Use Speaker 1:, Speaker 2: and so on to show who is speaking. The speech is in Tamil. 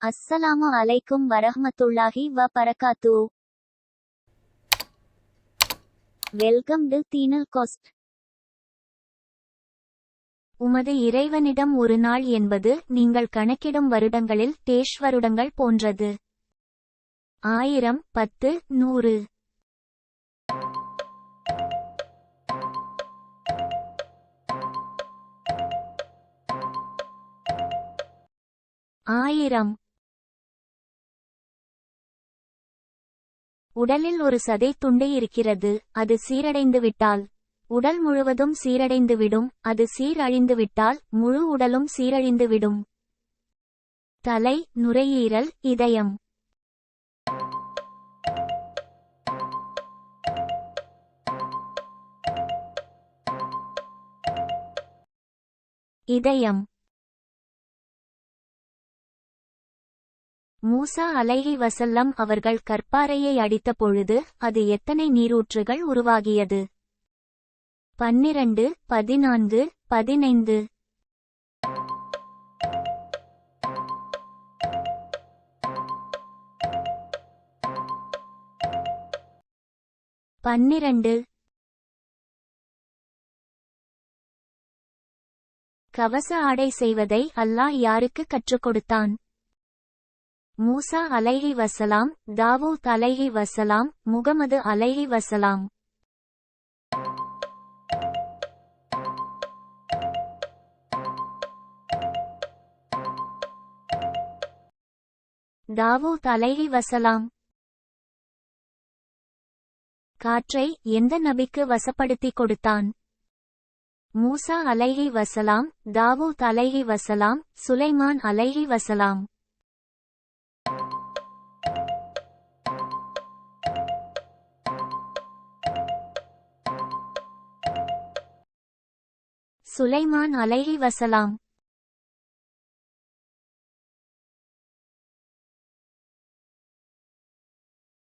Speaker 1: அஸ்ஸலாமு அலைக்கும் வரஹ்மத்துல்லாஹி வ பரகாத்து. வெல்கம் டு தீனல் கோஸ்ட். உமது இறைவனிடம் ஒரு நாள் என்பது நீங்கள் கணக்கிடும் வருடங்களில் வருடங்கள் போன்றது. 1000, 10, 100. ஆயிரம். உடலில் ஒரு சதை துண்டு இருக்கிறது. அது சீரடைந்துவிட்டால் உடல் முழுவதும் சீரடைந்துவிடும். அது சீரழிந்துவிட்டால் முழு உடலும் சீரழிந்துவிடும். தலை, நுரையீரல், இதயம். இதயம். மூசா அலைஹி வஸல்லம் அவர்கள் கற்பாறையை அடித்த பொழுது அது எத்தனை நீரூற்றுகள் உருவாகியது? 12, 14, 15. 12. கவச ஆடை செய்வதை அல்லாஹ் யாருக்கு கற்றுக் கொடுத்தான்? மூசா அலைஹி வஸலாம், தாவூத் அலைஹி வஸலாம், முகமது அலைஹி வஸலாம். தாவூத் அலைஹி வஸலாம். காற்றை எந்த நபிக்கு வசப்படுத்திக் கொடுத்தான்? மூசா அலைஹி வஸலாம், தாவூத் அலைஹி வஸலாம், சுலைமான் அலைஹி வஸலாம். சுலைமான் அலைஹி வஸலாம்.